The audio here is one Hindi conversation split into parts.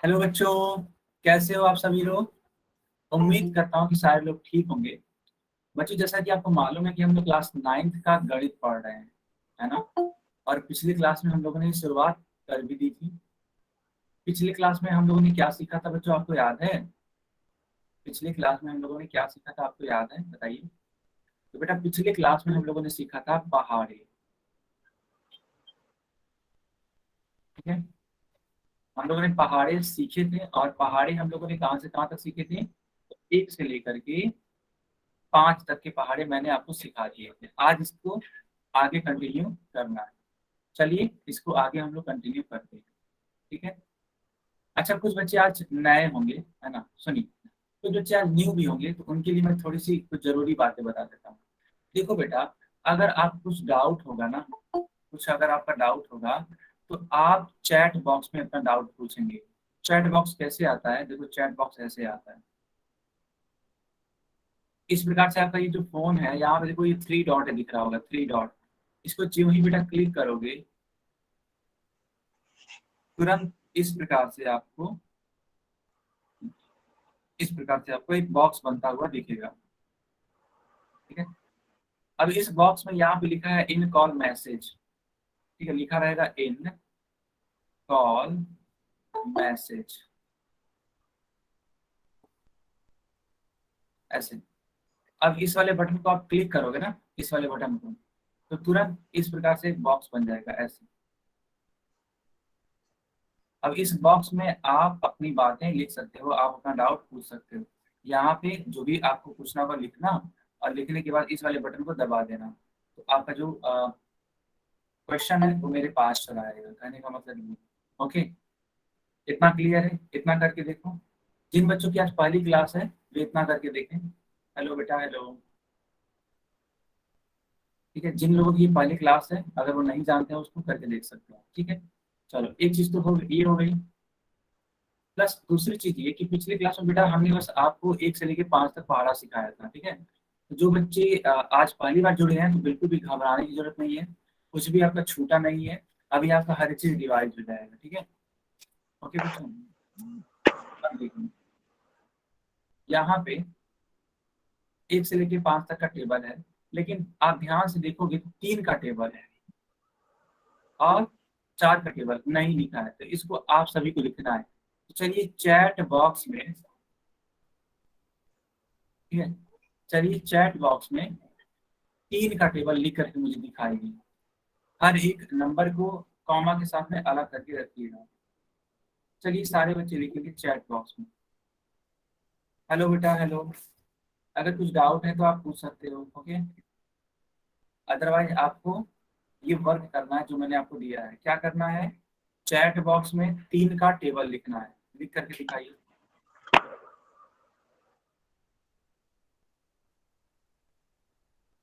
हेलो बच्चों, कैसे हो आप सभी लोग। उम्मीद करता हूँ कि सारे लोग ठीक होंगे। बच्चों, जैसा कि आपको मालूम है कि हम लोग क्लास 9th का गणित पढ़ रहे हैं, है ना। और पिछली क्लास में हम लोगों ने शुरुआत कर भी दी थी। पिछली क्लास में हम लोगों ने क्या सीखा था बच्चों, आपको याद है? पिछली क्लास में हम लोगों ने क्या सीखा था, आपको याद है? बताइए। तो बेटा, पिछली क्लास में हम लोगों ने सीखा था पहाड़ी। ठीक है, हम लोगों ने पहाड़े सीखे थे। और पहाड़े हम लोगों ने कहाँ से कहाँ तक सीखे थे? तो 1 से लेकर के 5 तक के पहाड़े मैंने आपको सिखा दिए थे। आज इसको आगे कंटिन्यू करना है। चलिए इसको आगे हम लोग कंटिन्यू करते हैं। ठीक है। अच्छा, कुछ बच्चे आज नए होंगे, है ना। सुनिए, कुछ बच्चे आज न्यू भी होंगे, तो उनके लिए मैं थोड़ी सी कुछ जरूरी बातें बता देता हूँ। देखो बेटा, अगर आप कुछ डाउट होगा ना, कुछ अगर आपका डाउट होगा, तो आप चैट बॉक्स में अपना डाउट पूछेंगे। चैट बॉक्स कैसे आता है? देखो, चैट बॉक्स ऐसे आता है। इस प्रकार से आपका ये जो फोन है, यहाँ पे देखो, ये 3 डॉट दिख रहा होगा, 3 डॉट। इसको ज्यों ही बेटा क्लिक करोगे, तुरंत इस प्रकार से आपको एक बॉक्स बनता हुआ दिखेगा। ठीक है। अब इस बॉक्स में यहाँ पे लिखा है इन कॉल मैसेज। ठीक है, लिखा रहेगा इन कॉल मैसेज, ऐसे। अब इस वाले बटन को आप क्लिक करोगे ना, इस वाले बटन को, तो तुरंत इस प्रकार से एक बॉक्स बन जाएगा, ऐसे। अब इस बॉक्स में आप अपनी बातें लिख सकते हो, आप अपना डाउट पूछ सकते हो। यहाँ पे जो भी आपको पूछना होगा लिखना, और लिखने के बाद इस वाले बटन को दबा देना। तो आपका जो क्वेश्चन है वो मेरे पास चला आएगा, कहने का मतलब ये। ओके, इतना क्लियर है? इतना करके देखो। जिन बच्चों की आज पहली क्लास है वे इतना करके देखें। हेलो बेटा, हेलो। ठीक है, जिन लोगों की ये पहली क्लास है, अगर वो नहीं जानते हैं उसको करके देख सकते हैं। ठीक है, चलो, एक चीज तो ये हो गई। प्लस दूसरी चीज ये कि पिछली क्लास में बेटा हमने बस आपको 1 से लेके 5 तक पहाड़ा सिखाया था। ठीक है, तो जो बच्चे आज पहली बार जुड़े हैं, तो बिल्कुल भी घबराने की जरूरत नहीं है। कुछ भी आपका छूटा नहीं है। अभी आपका हर चीज रिवाइज हो जाएगा। ठीक है। ओके बच्चों, अब देखिए, यहाँ पे 1 से लेके 5 तक का टेबल है, लेकिन आप ध्यान से देखोगे तो 3 का टेबल है और 4 का टेबल नहीं लिखा है। तो इसको आप सभी को लिखना है। तो चलिए चैट बॉक्स में, ठीक है, चलिए चैट बॉक्स में 3 का टेबल लिख करके मुझे दिखाएगी। हर एक नंबर को कॉमा के साथ में अलग करके रखिएगा। चलिए सारे बच्चे लिखेंगे चैट बॉक्स में। हेलो बेटा, हेलो। अगर कुछ डाउट है तो आप पूछ सकते हो। ओके, अदरवाइज आपको ये वर्क करना है जो मैंने आपको दिया है। क्या करना है? चैट बॉक्स में 3 का टेबल लिखना है। लिख करके दिखाइए।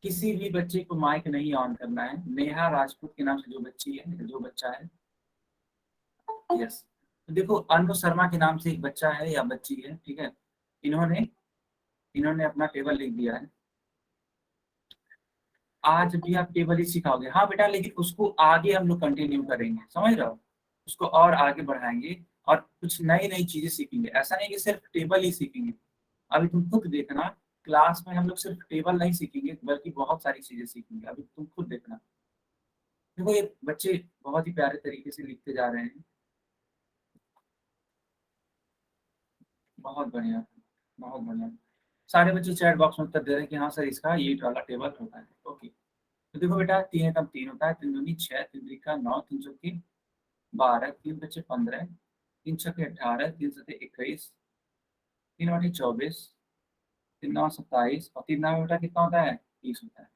किसी भी बच्चे को माइक नहीं ऑन करना है। नेहा राजपूत के नाम से जो बच्ची है, जो बच्चा है, यस। तो देखो, अनु शर्मा के नाम से एक बच्चा है या बच्ची है, ठीक है। इन्होंने इन्होंने अपना टेबल लिख दिया है। आज भी आप टेबल ही सिखाओगे? हाँ बेटा, लेकिन उसको आगे हम लोग कंटिन्यू करेंगे, समझ रहे हो। उसको और आगे बढ़ाएंगे और कुछ नई नई चीजें सीखेंगे। ऐसा नहीं कि सिर्फ टेबल ही सीखेंगे। अभी तुम खुद देखना, क्लास में हम लोग सिर्फ टेबल नहीं सीखेंगे, बल्कि बहुत सारी चीजें सीखेंगे। अभी तुम खुद देखना। देखो, ये बच्चे बहुत ही प्यारे तरीके से लिखते जा रहे हैं। बहुत बढ़िया, बहुत बढ़िया। सारे बच्चे चैट बॉक्स में उत्तर दे रहे हैं कि हाँ सर, इसका ये वाला टेबल होता है। ओके, तो देखो बेटा, 3 एकम 3 होता है, 3 दूनी 6, 3 त्रिका 9, 3 चौकी 12, 3 बचे 15, 3 छक्के 18, 3 सत्ते 21, 3 आठे 24, 3 9 27 और 3 9 बेटा कितना होता है? 30 होता है।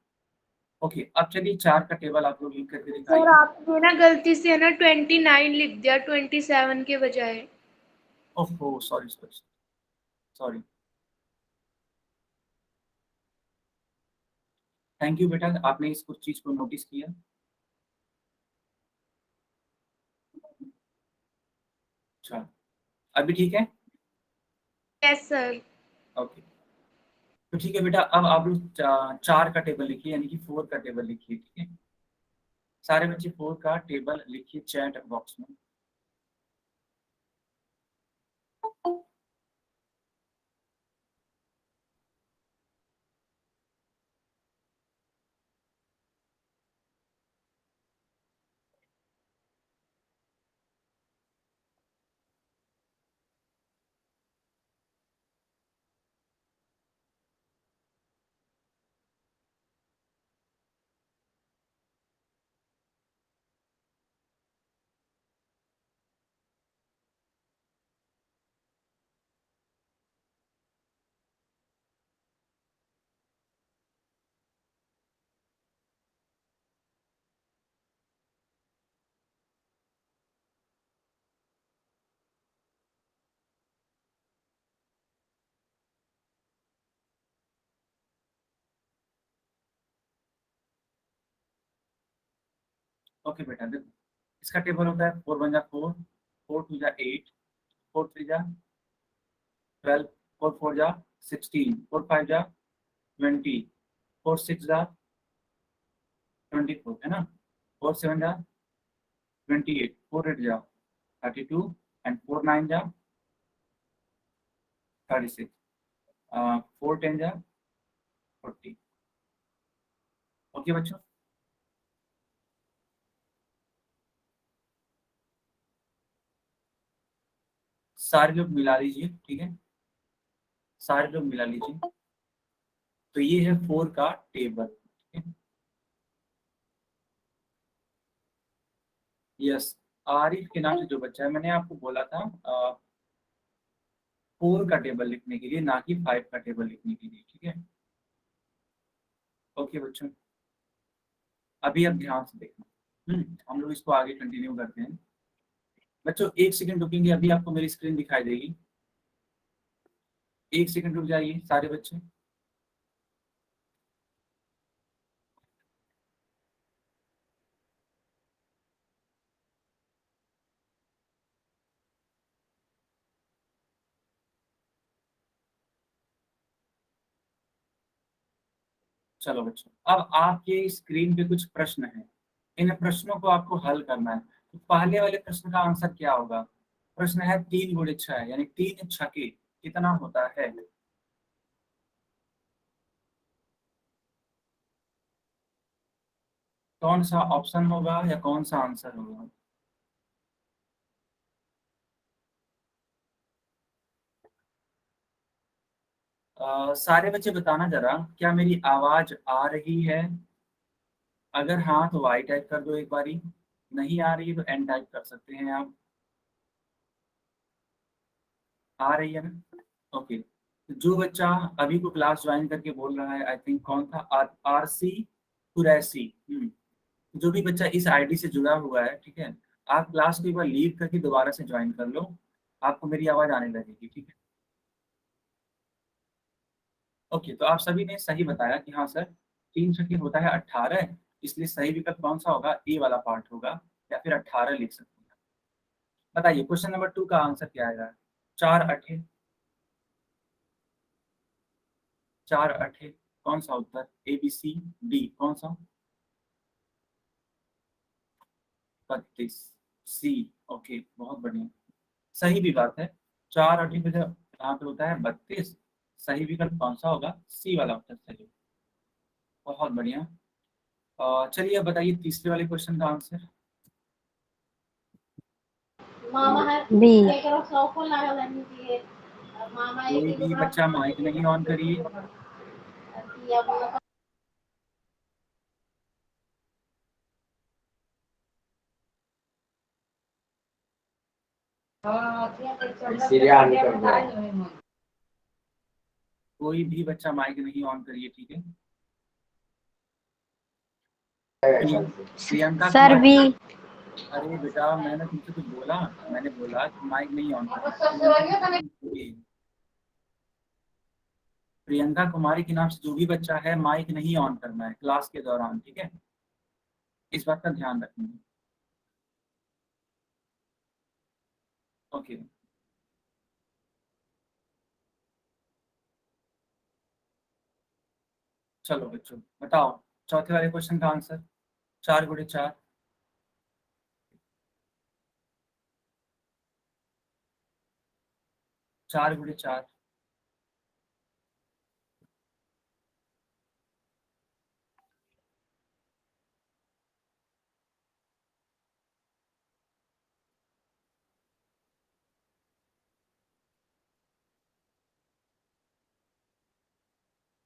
ओके, अब चलिए 4 का टेबल आप लोग लिख करके सर दिखाइए। आपने ना गलती से ना 29 लिख दिया 27 के बजाय। ओहो, sorry sorry sorry. Thank you बेटा, आपने इस कुछ चीज को नोटिस किया। अच्छा, अभी ठीक है। Yes sir. ओके, तो ठीक है बेटा, अब आप लोग 4 का टेबल लिखिए, यानी कि 4 का टेबल लिखिए। ठीक है, सारे बच्चे 4 का टेबल लिखिए चैट बॉक्स में। ओके बेटा देखो, इसका टेबल होता है 4 1 जा 4, 4 2 जा 8, 4 3 जा 12, 4 4 जा 16, 4 5 जा 20, 4 6 जा 24 है ना, 4 7 जा 28, 4 8 जा 32 एंड 4 9 जा 36, 4 10 जा 40। ओके बच्चों, सारे लोग मिला लीजिए, ठीक है, सारे लोग मिला लीजिए। तो ये है 4 का टेबल, ठीक है। यस, आरिफ के नाम से जो बच्चा है, मैंने आपको बोला था 4 का टेबल लिखने के लिए, ना कि 5 का टेबल लिखने के लिए, ठीक है। ओके बच्चों, अभी आप ध्यान से देखना, हम लोग इसको आगे कंटिन्यू करते हैं। बच्चों 1 सेकंड रुकेंगे, अभी आपको मेरी स्क्रीन दिखाई देगी। 1 सेकंड रुक जाइए सारे बच्चे। चलो बच्चों, अब आपके स्क्रीन पे कुछ प्रश्न हैं, इन प्रश्नों को आपको हल करना है। तो पहले वाले प्रश्न का आंसर क्या होगा? प्रश्न है 3 गुणे 6 यानी 3 छके कितना होता है? कौन सा ऑप्शन होगा या कौन सा आंसर होगा? सारे बच्चे बताना जरा, क्या मेरी आवाज आ रही है? अगर हाँ तो वाई टाइप कर दो एक बारी, नहीं आ रही है तो एन टाइप कर सकते हैं आप। आ रही है ना? ओके, तो जो बच्चा अभी को क्लास ज्वाइन करके बोल रहा है, आई थिंक कौन था, आरसी कुरैशी। जो भी बच्चा इस आईडी से जुड़ा हुआ है, ठीक है, आप क्लास को एक बार लीव करके दोबारा से ज्वाइन कर लो, आपको मेरी आवाज आने लगेगी, ठीक है। ओके, तो आप सभी ने सही बताया कि हाँ सर, 3 छक्के होता है 18, इसलिए सही विकल्प कौन सा होगा? ए वाला पार्ट होगा, या फिर 18 लिख सकते हैं। बताइए क्वेश्चन नंबर 2 का आंसर क्या आएगा? 4 अठे, 4 अठे कौन सा उत्तर? ए बी सी डी, कौन सा? 32 सी। ओके, बहुत बढ़िया, सही भी बात है। 4 अठे पे जब यहाँ पे होता है 32, सही विकल्प कौन सा होगा? सी वाला उत्तर सही। बहुत बढ़िया। चलिए अब बताइए तीसरे वाले क्वेश्चन का आंसर। बी। कोई भी बच्चा माइक नहीं ऑन करिए। कोई भी बच्चा माइक नहीं ऑन करिए, ठीक है। प्रियंका सर बी। अरे बेटा, मैंने तुमसे कुछ बोला? मैंने बोला कि माइक नहीं ऑन करना। प्रियंका कुमारी के नाम से जो भी बच्चा है, माइक नहीं ऑन करना है क्लास के दौरान, ठीक है, इस बात का ध्यान रखना है। ओके, चलो बच्चों बताओ चौथे वाले क्वेश्चन का आंसर। 4 गुणे 4, 4 गुणे 4।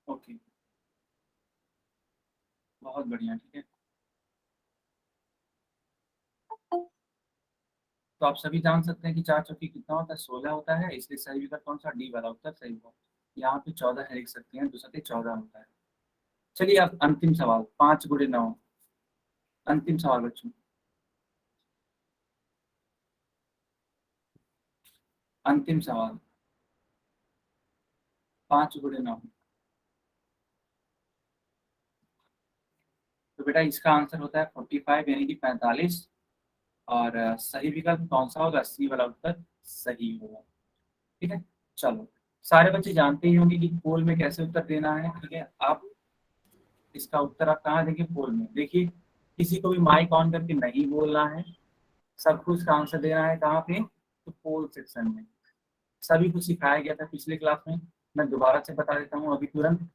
ओके, बहुत बढ़िया, ठीक है। तो आप सभी जान सकते हैं कि 4 चौकी कितना होता है? 16 होता है, इसलिए सही विकल्प कौन सा? डी वाला उत्तर सही होगा। यहाँ पे 14 है लिख सकते हैं, दूसरे 14 होता है। चलिए अब अंतिम सवाल, 5 गुणे 9। अंतिम सवाल बच्चों, अंतिम सवाल, 5 गुणे 9। तो बेटा इसका आंसर होता है 45 यानी कि 45। और सही विकल्प कौन सा होगा? सी वाला उत्तर सही होगा। ठीक है, चलो सारे बच्चे जानते ही होंगे कि पोल में कैसे उत्तर देना है। ठीक है, आप इसका उत्तर आप कहाँ देंगे? पोल में। देखिए, किसी को भी माइक ऑन करके नहीं बोलना है, सबको इसका आंसर देना है कहाँ पे? तो पोल सेक्शन में। सभी को सिखाया गया था पिछले क्लास में, मैं दोबारा से बता देता हूँ अभी तुरंत।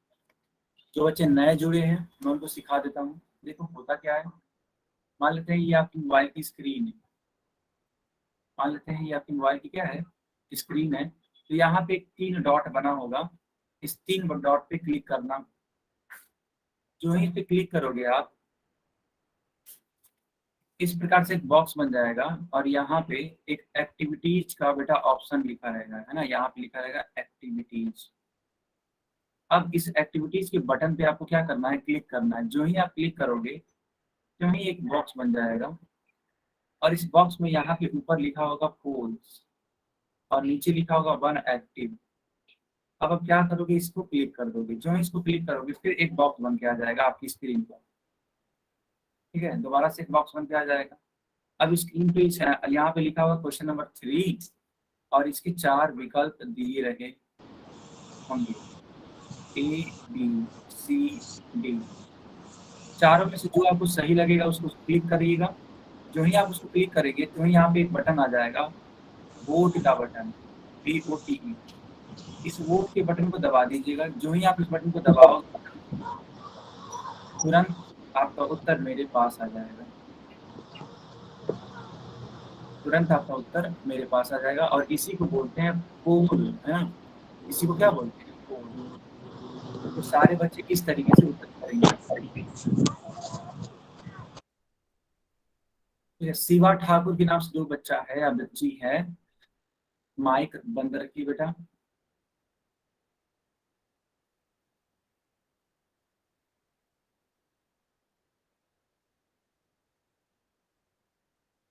जो बच्चे नए जुड़े हैं मैं उनको सिखा देता हूँ। देखो होता क्या है, मान लेते हैं ये आपकी मोबाइल की स्क्रीन है। मान लेते हैं ये आपकी मोबाइल की क्या है? स्क्रीन है। तो यहाँ पे एक 3 डॉट बना होगा, इस 3 डॉट पे क्लिक करना। जो ही पे क्लिक करोगे आप, इस प्रकार से एक बॉक्स बन जाएगा और यहाँ पे एक एक्टिविटीज का बेटा ऑप्शन लिखा रहेगा, है ना। यहाँ पे लिखा रहेगा एक्टिविटीज। अब इस एक्टिविटीज के बटन पे आपको क्या करना है? क्लिक करना है। जो ही आप क्लिक करोगे तो ही एक बॉक्स बन जाएगा और इस बॉक्स में यहाँ पे ऊपर लिखा होगा पोल्स और नीचे लिखा होगा 1 एक्टिव। अब आप क्या करोगे? इसको क्लिक कर दोगे। जो ही इसको क्लिक करोगे फिर एक बॉक्स बन के आ जाएगा आपकी स्क्रीन पर। ठीक है, दोबारा से एक बॉक्स बन के आ जाएगा। अब स्क्रीन पे यहाँ पे लिखा हुआ क्वेश्चन नंबर 3 और इसके 4 विकल्प दिए रहे होंगे, ए बी सी डी। चारों में से जो आपको सही लगेगा उसको क्लिक करिएगा। जो ही आप उसको क्लिक करेंगे तो यहाँ पे एक बटन आ जाएगा, वोट का बटन, VOTE। इस वोट के बटन को दबा दीजिएगा। जो ही आप इस बटन को दबाओ तुरंत आपका उत्तर मेरे पास आ जाएगा। तुरंत आपका उत्तर मेरे पास आ जाएगा और इसी को बोलते हैं पोल, है ना। इसी को क्या बोलते हैं? पोल। तो सारे बच्चे किस तरीके से उत्तर करेंगे? शिवा ठाकुर के नाम से जो बच्चा है या बच्ची है, माइक बंद रखिए बेटा।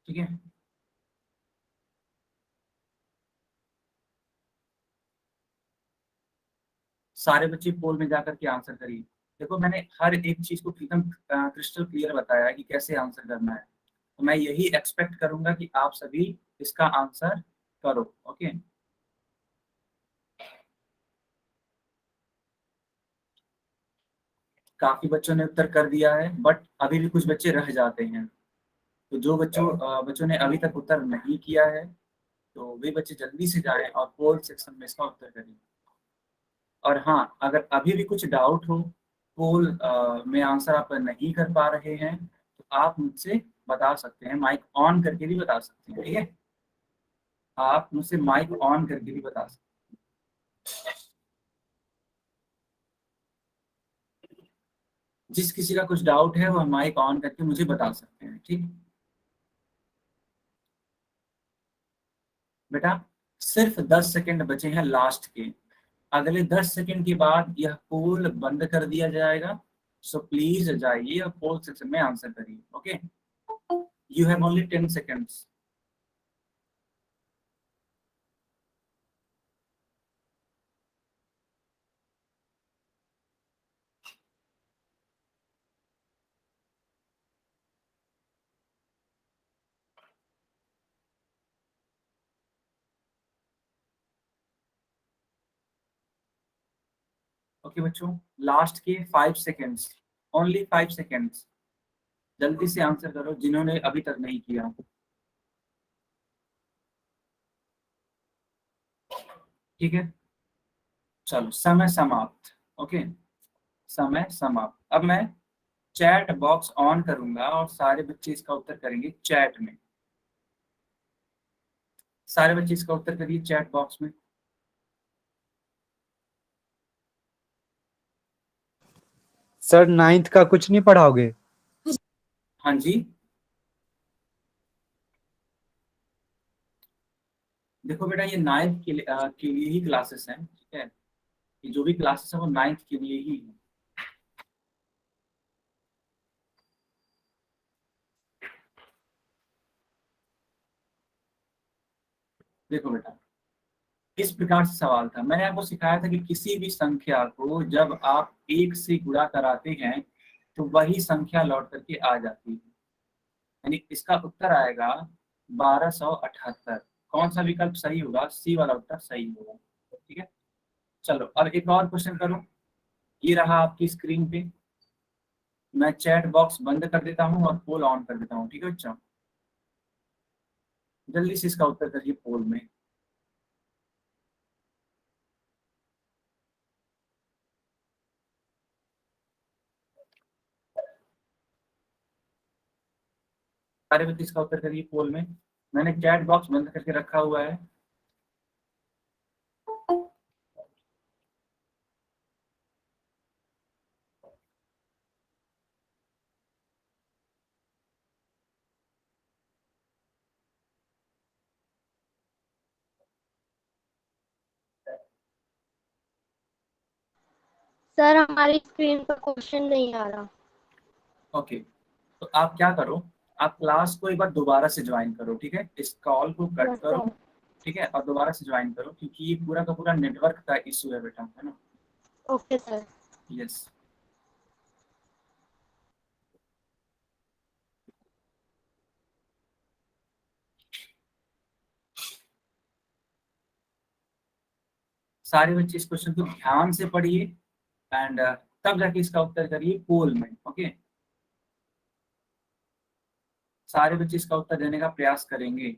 ठीक है, सारे बच्चे पोल में जाकर के आंसर करिए। देखो मैंने हर एक चीज को एकदम क्रिस्टल क्लियर बताया है कि कैसे आंसर करना है। तो मैं यही एक्सपेक्ट करूंगा कि आप सभी इसका आंसर करो। ओके, काफी बच्चों ने उत्तर कर दिया है बट अभी भी कुछ बच्चे रह जाते हैं। तो जो बच्चों ने अभी तक उत्तर नहीं किया है तो वे बच्चे जल्दी से जाएं और पोल सेक्शन में इसका उत्तर करें। और हाँ, अगर अभी भी कुछ डाउट हो, पोल में आंसर आप नहीं कर पा रहे हैं, तो आप मुझसे बता सकते हैं, माइक ऑन करके भी बता सकते हैं। ठीक है, आप मुझसे माइक ऑन करके भी बता सकते हैं। जिस किसी का कुछ डाउट है वह माइक ऑन करके मुझे बता सकते हैं। ठीक बेटा, सिर्फ 10 सेकंड बचे हैं लास्ट के। अगले 10 सेकंड के बाद यह पोल बंद कर दिया जाएगा। सो प्लीज जाइए और पोल सेक्शन में आंसर करिए। Okay, you have only 10 seconds. Okay बच्चों, लास्ट के 5 सेकंड्स, ओनली 5 सेकंड्स। जल्दी से आंसर करो जिन्होंने अभी तक नहीं किया। ठीक है, चलो समय समाप्त। ओके, समय समाप्त। अब मैं चैट बॉक्स ऑन करूंगा और सारे बच्चे इसका उत्तर करेंगे चैट में। सारे बच्चे इसका उत्तर करिए चैट बॉक्स में। सर 9th का कुछ नहीं पढ़ाओगे? हाँ जी, देखो बेटा ये 9th के लिए ही क्लासेस हैं। ठीक है, ये जो भी क्लासेस है वो 9th के लिए ही है। देखो बेटा, इस प्रकार से सवाल था। मैंने आपको सिखाया था कि किसी भी संख्या को जब आप 1 से गुणा कराते हैं तो वही संख्या लौट करके आ जाती है, यानी इसका उत्तर आएगा 1278। कौन सा विकल्प सही होगा? सी वाला उत्तर सही होगा। ठीक है, चलो अब एक और क्वेश्चन करो। ये रहा आपकी स्क्रीन पे, मैं चैट बॉक्स बंद कर देता हूँ और पोल ऑन कर देता हूँ। ठीक है बच्चों, जल्दी से इसका उत्तर करिए पोल में। सारे बच्चे इसका उत्तर करिए पोल में, मैंने चैट बॉक्स बंद करके रखा हुआ है। सर हमारी स्क्रीन पर क्वेश्चन नहीं आ रहा। ओके, तो आप क्या करो, आप क्लास को एक बार दोबारा से ज्वाइन करो। ठीक है, इस कॉल को कट यस करो। सर। ठीक है, और दोबारा से ज्वाइन करो, क्योंकि ये पूरा का पूरा नेटवर्क का इशू है बेटा, है ना। Okay sir. यस, सारे बच्चे इस क्वेश्चन को ध्यान से पढ़िए एंड तब जाके इसका उत्तर करिए पोल में। ओके, सारे बच्चे इसका उत्तर देने का प्रयास करेंगे।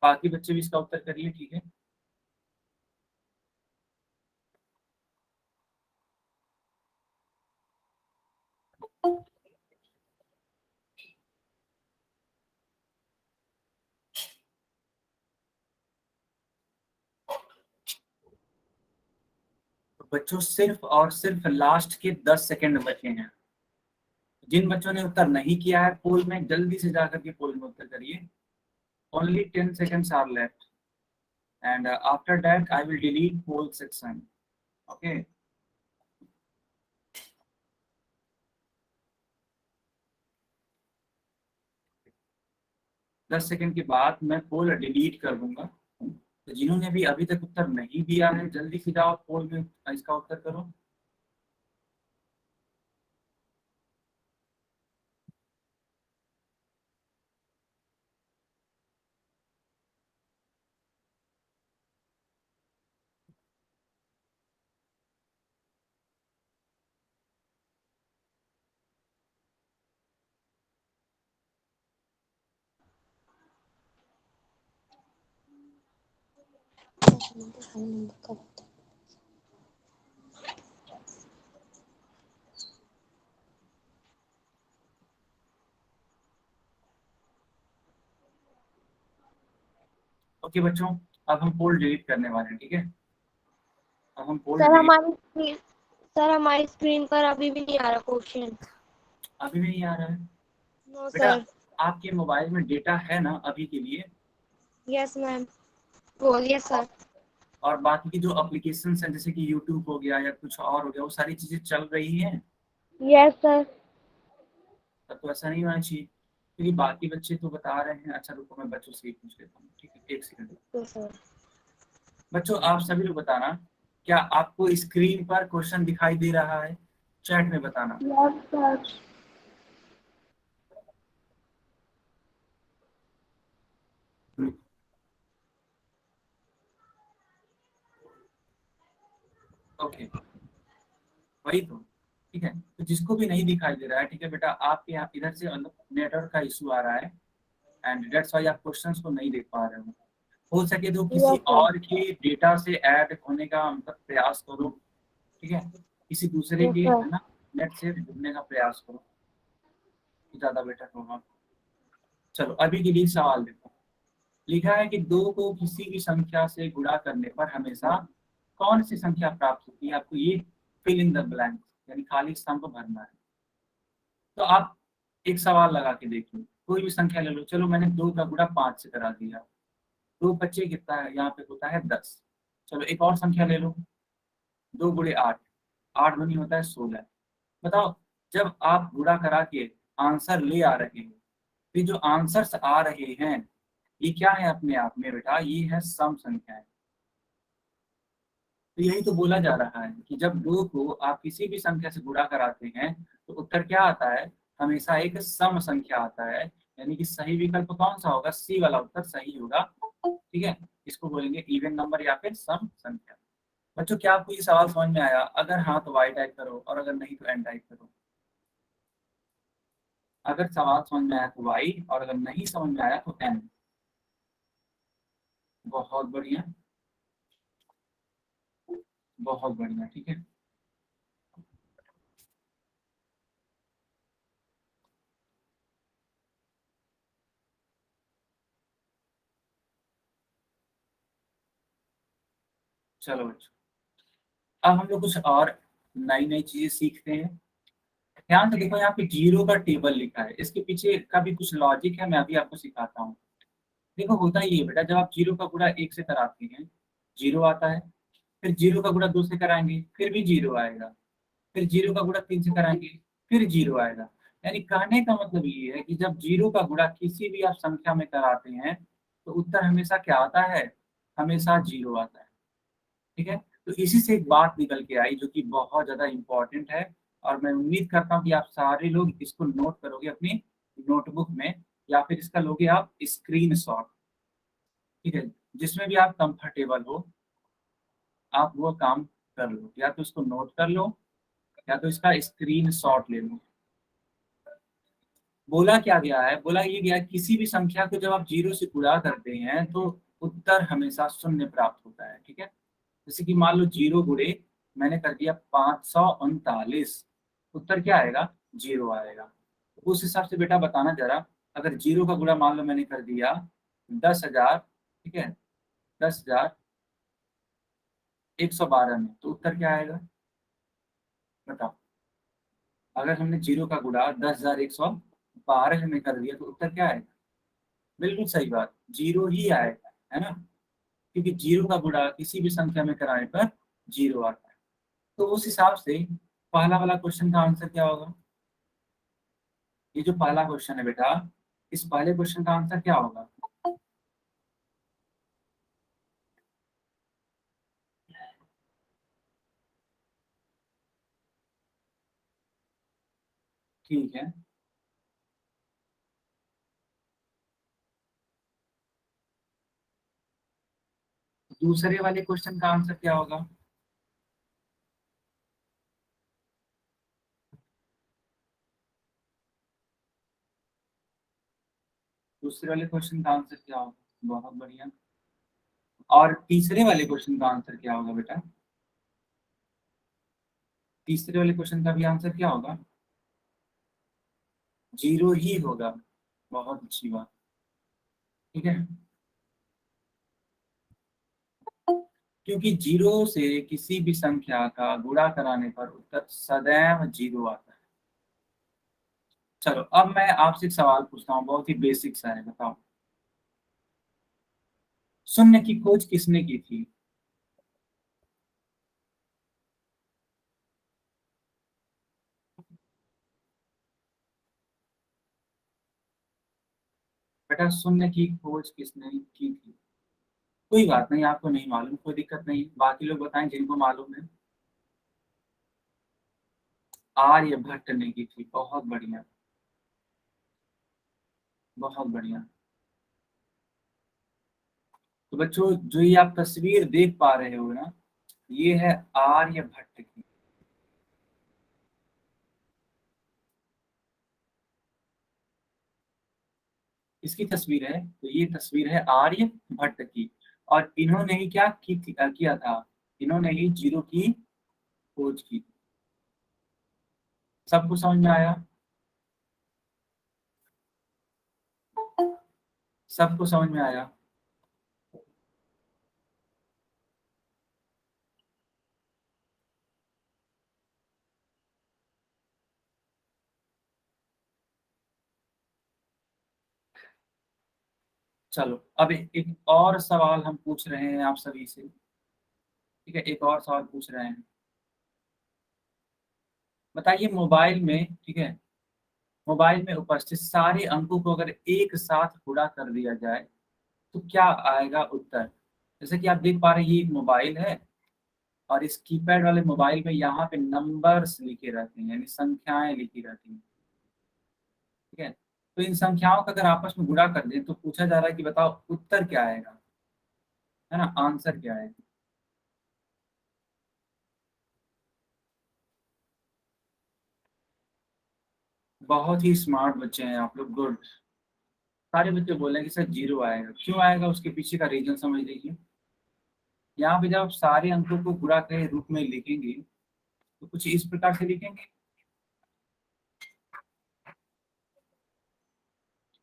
बाकी बच्चे भी इसका उत्तर करिए। ठीक है, तो बच्चों सिर्फ और सिर्फ लास्ट के 10 सेकंड बचे हैं। जिन बच्चों ने उत्तर नहीं किया है पोल में, जल्दी से जाकर के पोल में उत्तर करिए। Only 10 seconds are left and after that I will delete poll section. Okay, 10 second के बाद मैं पोल डिलीट कर दूंगा। तो जिन्होंने भी अभी तक उत्तर नहीं दिया है, जल्दी से जाओ पोल में इसका उत्तर करो। ओके बच्चों, अब हम पोल डिलीट करने वाले हैं। ठीक है, अब हम पोल सर डिलीट। हमारी स्क्रीन पर अभी भी नहीं आ रहा क्वेश्चन। अभी भी नहीं आ रहा है नो बेटा? सर। आपके मोबाइल में डेटा है ना अभी के लिए? Yes ma'am. बोलिए सर। और बाकी की जो एप्लीकेशन है जैसे कि यूट्यूब हो गया या कुछ और हो गया, वो सारी चीजें चल रही हैं? Yes sir. तब तो ऐसा नहीं होना चाहिए, क्योंकि बाकी बच्चे तो बता रहे हैं। अच्छा रुको, मैं बच्चों से ही पूछ लेता हूँ। ठीक है, एक सेकंड। तो सर बच्चों आप सभी लोग बताना, क्या आपको स्क्रीन पर क्वेश्चन दिखाई दे रहा है? चैट में बताना। Yes sir. ओके, वही तो। ठीक है, तो जिसको भी नहीं दिखाई दे रहा है, ठीक है बेटा, आपके यहाँ इधर से नेटवर्क का इशू आ रहा है एंड दैट्स व्हाई आप क्वेश्चंस को नहीं देख पा रहे हो सके तो किसी यस सर। और के डेटा से ऐड होने का मतलब प्रयास करो। ठीक है, किसी दूसरे यस के, सर। है ना, नेट से जुड़ने का प्रयास करो, ज्यादा बेटर होगा। चलो अभी के लिए सवाल देखो। लिखा है कि 2 को किसी भी संख्या से गुणा करने पर हमेशा कौन सी संख्या प्राप्त होती है? आपको ये फिल इन द ब्लैंक यानी खाली स्तंभ भरना है। तो आप एक सवाल लगा के देख लो, कोई भी संख्या ले लो। चलो मैंने 2 का गुणा 5 से करा दिया, 2 बच्चे कितना है यहाँ पे होता है 10। चलो एक और संख्या ले लो, 2 गुणे 8, 8 दूनी होता है 16। बताओ, जब आप गुणा करा के आंसर ले आ रहे हो, तो जो आंसर्स आ रहे हैं ये क्या है अपने आप में बेटा, ये है सम संख्याएं। तो यही तो बोला जा रहा है कि जब 2 को आप किसी भी संख्या से गुणा कराते हैं तो उत्तर क्या आता है, हमेशा एक सम संख्या आता है। यानी कि सही विकल्प कौन सा होगा, सी वाला उत्तर सही होगा। ठीक है, इसको बोलेंगे इवन नंबर या फिर सम संख्या। बच्चों क्या आपको ये सवाल समझ में आया? अगर हाँ तो वाई टाइप करो, और अगर नहीं तो एन टाइप करो। अगर सवाल समझ में आया तो वाई, और अगर नहीं समझ में आया तो एन। बहुत बढ़िया, बहुत बढ़िया। ठीक है, चलो बच्चों, अब हम लोग कुछ और नई नई चीजें सीखते हैं। ध्यान से देखो, यहाँ पे जीरो का टेबल लिखा है, इसके पीछे का भी कुछ लॉजिक है, मैं अभी आपको सिखाता हूँ। देखो होता ही है बेटा, जब आप जीरो का गुणा 1 से कराते हैं, जीरो आता है। फिर जीरो का गुणा 2 से कराएंगे, फिर भी जीरो आएगा। फिर जीरो का गुणा 3 से कराएंगे, फिर जीरो आएगा। यानी कहने का मतलब ये है कि जब जीरो का गुणा किसी भी आप संख्या में कराते हैं तो उत्तर हमेशा क्या आता है, हमेशा जीरो आता है। ठीक है, तो इसी से एक बात निकल के आई जो कि बहुत ज्यादा इंपॉर्टेंट है, और मैं उम्मीद करता हूँ कि आप सारे लोग इसको नोट करोगे अपनी नोटबुक में, या फिर इसका लोगे आप स्क्रीन शॉट। ठीक है, जिसमें भी आप कंफर्टेबल हो आप वो काम कर लो, या तो इसको नोट कर लो या तो इसका स्क्रीन शॉट ले लो। बोला क्या गया है, बोला ये गया है, किसी भी संख्या को जब आप जीरो से गुणा करते हैं तो उत्तर हमेशा शून्य प्राप्त होता है। ठीक है, जैसे कि मान लो जीरो गुणे मैंने कर दिया 539, उत्तर क्या आएगा, जीरो आएगा। उस हिसाब से बेटा बताना जरा, अगर जीरो का गुणा मान लो मैंने कर दिया 10,000, ठीक है, 10,112 में, तो उत्तर क्या आएगा बताओ। अगर हमने जीरो का गुणा 10,112 में कर दिया तो उत्तर क्या आएगा, बिल्कुल सही बात, जीरो ही आएगा, है ना। क्योंकि जीरो का गुणा किसी भी संख्या में कराने पर जीरो आता है। तो उस हिसाब से पहला वाला क्वेश्चन का आंसर क्या होगा, ये जो पहला क्वेश्चन है बेटा, इस पहले क्वेश्चन का आंसर क्या होगा, ठीक है। दूसरे वाले क्वेश्चन का आंसर क्या होगा, दूसरे वाले क्वेश्चन का आंसर क्या होगा, बहुत बढ़िया। और तीसरे वाले क्वेश्चन का आंसर क्या होगा बेटा, तीसरे वाले क्वेश्चन का भी आंसर क्या होगा, जीरो ही होगा। बहुत अच्छी बात। ठीक है, क्योंकि जीरो से किसी भी संख्या का गुणा कराने पर उत्तर सदैव जीरो आता है। चलो अब मैं आपसे एक सवाल पूछता हूँ, बहुत ही बेसिक सा है, बताओ शून्य की खोज किसने की थी। बेटा शून्य की खोज किसने की थी, कोई बात नहीं, आपको नहीं मालूम कोई दिक्कत नहीं, बाकी लोग बताएं जिनको मालूम है। आर्यभट्ट ने की थी, बहुत बढ़िया, बहुत बढ़िया। तो बच्चों जो ये आप तस्वीर देख पा रहे हो ना, ये है आर्यभट्ट की। इसकी तस्वीर है, तो ये तस्वीर है आर्यभट्ट की। और इन्होंने ही क्या किया था, इन्होंने ही जीरो की खोज की। सबको समझ में आया, सबको समझ में आया। चलो अब एक और सवाल हम पूछ रहे हैं आप सभी से, ठीक है, एक और सवाल पूछ रहे हैं। बताइए मोबाइल में, ठीक है, मोबाइल में उपस्थित सारे अंकों को अगर एक साथ गुणा कर दिया जाए तो क्या आएगा उत्तर। जैसे कि आप देख पा रहे हैं ये एक मोबाइल है और इस कीपैड वाले मोबाइल में यहाँ पे नंबर्स लिखे रहते हैं, यानी संख्याएं लिखी रहती हैं, ठीक है। तो इन संख्याओं का अगर आपस में गुणा कर दें तो पूछा जा रहा है कि बताओ उत्तर क्या आएगा, है ना, आंसर क्या आएगा। बहुत ही स्मार्ट बच्चे हैं आप लोग, गुड। सारे बच्चे बोल रहे हैं कि सर जीरो आएगा, क्यों आएगा उसके पीछे का रीजन समझ लीजिए। यहाँ पे जब आप सारे अंकों को गुणा के रूप में लिखेंगे तो कुछ इस प्रकार से लिखेंगे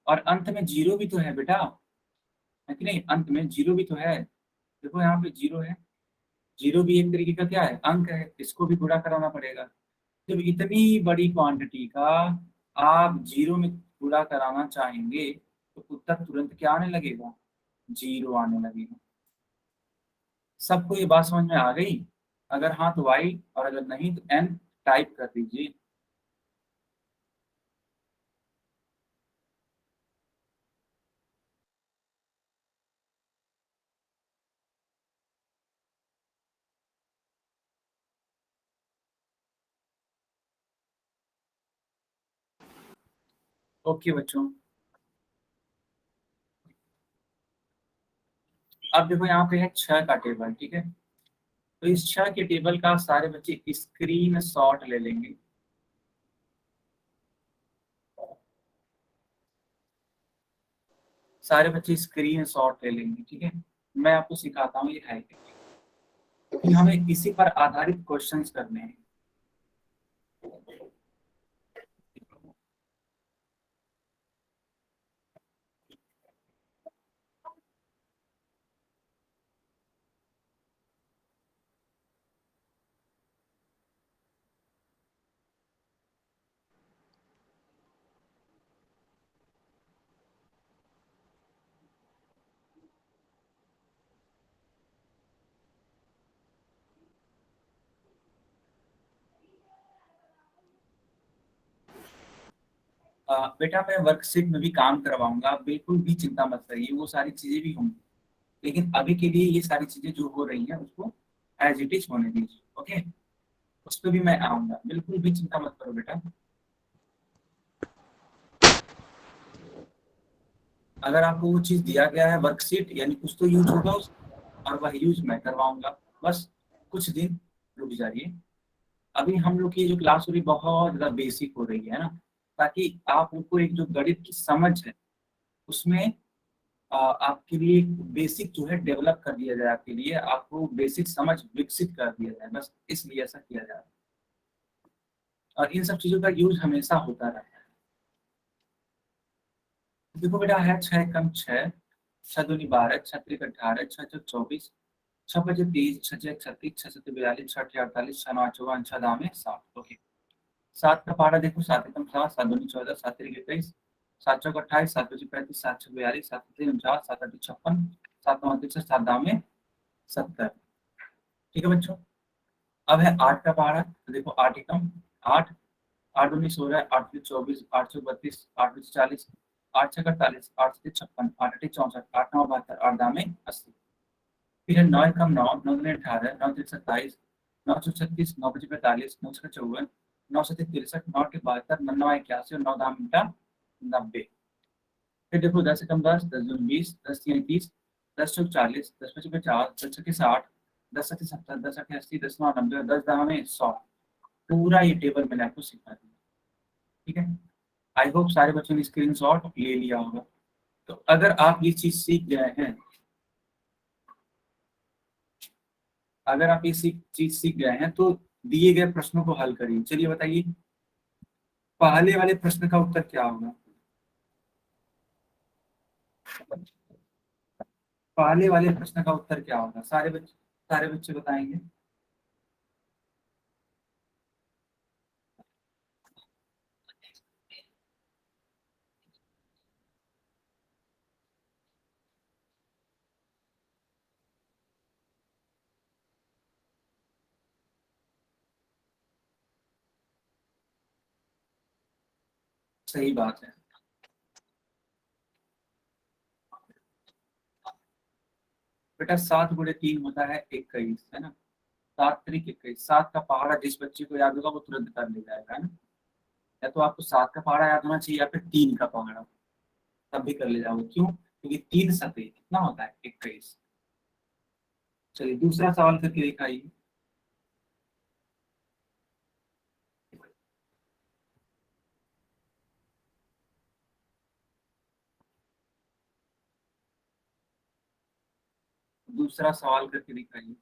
और अंत में जीरो भी तो है बेटा, है कि नहीं, अंत में जीरो भी तो है। देखो यहाँ पे जीरो है, जीरो भी एक तरीके का क्या है, अंक है, इसको भी गुणा कराना पड़ेगा। जब इतनी बड़ी क्वांटिटी का आप जीरो में गुणा कराना चाहेंगे तो उत्तर तुरंत क्या आने लगेगा, जीरो आने लगेगा। सबको ये बात समझ में आ गई? अगर हाँ तो वाई और अगर नहीं तो एन टाइप कर दीजिए। ओके बच्चों, अब देखो यहाँ पे है 6 का टेबल, ठीक है। तो इस 6 के टेबल का सारे बच्चे स्क्रीन शॉट ले लेंगे। सारे बच्चे स्क्रीन शॉट ले लेंगे, ठीक है। मैं आपको सिखाता हूँ ये है क्या। फिर हमें इसी पर आधारित क्वेश्चंस करने हैं। बेटा मैं वर्कशीट में भी काम करवाऊंगा, आप बिल्कुल भी चिंता मत करिए, वो सारी चीजें भी होंगी। लेकिन अभी के लिए ये सारी चीजें जो हो रही हैं उसको एज इट इज होने दीजिए, ओके। उस पर भी मैं आऊंगा, बिल्कुल भी चिंता मत करो बेटा। अगर आपको वो चीज दिया गया है वर्कशीट, यानी कुछ तो यूज होगा उस, और वह यूज मैं करवाऊंगा। बस कुछ दिन रुक जाइए। अभी हम लोग की जो क्लास हो रही बहुत ज्यादा बेसिक हो रही है ना, ताकि आप उनको एक जो गणित की समझ है उसमें आपके लिए बेसिक जो है डेवलप कर दिया जाए, आपके लिए आपको बेसिक समझ विकसित कर दिया जाए, बस इसलिए ऐसा किया जा रहा है। और इन सब चीजों का यूज हमेशा होता रहता है। देखो बेटा है 6 कम 6, 6 दूनी 12, 6 तिरक 18, 6 चौक 24, 6 पचे 30, 6 छक 36, 6 सत्ते 42, 6 अठे 48, 6 9 54, 6 दाम 60। ओके, 7 का पहाड़ा देखो, 7 एकम 7, 7 दूनी 14, 7 तिरक 21, 7 चौक 28, 7 पचे 35, 7 छक 42, 7 सत्ते 49, 7 8 56, 7 9 63, 7 दाम 70। ठीक है बच्चों। अब है 8 का पहाड़ा, तो देखो 8 एकम 8, 8 दूनी 16, 8 तिरक 24, 8 चौक 32, 8 पचे 40, 8 छक 48, 8 सत्ते 56, 8 अठे 64, 8 9 72, 8 दाम 80। फिर है 9 एकम 9, 9 दूनी 18, 9 तिरक 27, 9 चौक 36, 9 पचे 45, 9 छक 54, 9 सत्ते 63, 9 अठे 72, 9 9 81 और 9 दाम 90। फिर देखो 10 एकम 10, 10 दूनी 20, 10 तियाई 30, 10 चौक 40, 10 पचे 50, 10 छके 60, 10 सत्ते 70, 10 अठे 80, 10 9 90 और 10 दाम 100। पूरा ये टेबल मैंने आपको सिखा दिया, ठीक है। आई होप सारे बच्चों ने स्क्रीनशॉट ले लिया होगा। तो अगर आप ये चीज सीख गए हैं, अगर आप ये चीज सीख गए हैं तो दिए गए प्रश्नों को हल करिए। चलिए बताइए पहले वाले प्रश्न का उत्तर क्या होगा। पहले वाले प्रश्न का उत्तर क्या होगा, सारे बच्चे बताएंगे। सही बात है। बेटा 7 × 3 होता है 21, है ना। 7×3 = 21। 7 का पहाड़ा जिस बच्चे को याद होगा वो तुरंत कर ले जाएगा, है ना। या तो आपको 7 का पहाड़ा याद होना चाहिए या फिर 3 का पहाड़ा, तब भी कर ले जाओगे। क्यों? क्योंकि 3×7 कितना होता है 21। चलिए दूसरा सवाल करके दिखाइए। दूसरा सवाल करके दिखाइए।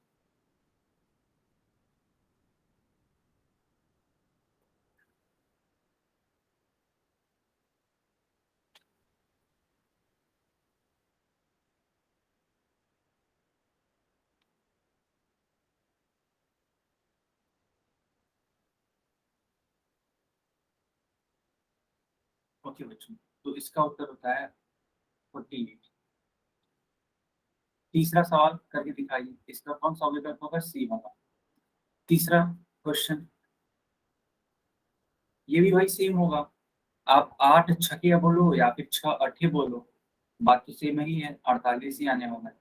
ओके बच्चों, तो इसका उत्तर होता है 48। तीसरा सवाल करके दिखाइए, इसका कौन सा विकल्प होगा? सी होगा। तीसरा क्वेश्चन, ये भी भाई सेम होगा। आप 8 छके बोलो या फिर 6 अठे बोलो, बात तो सेम ही है, 48 ही आने वाला है।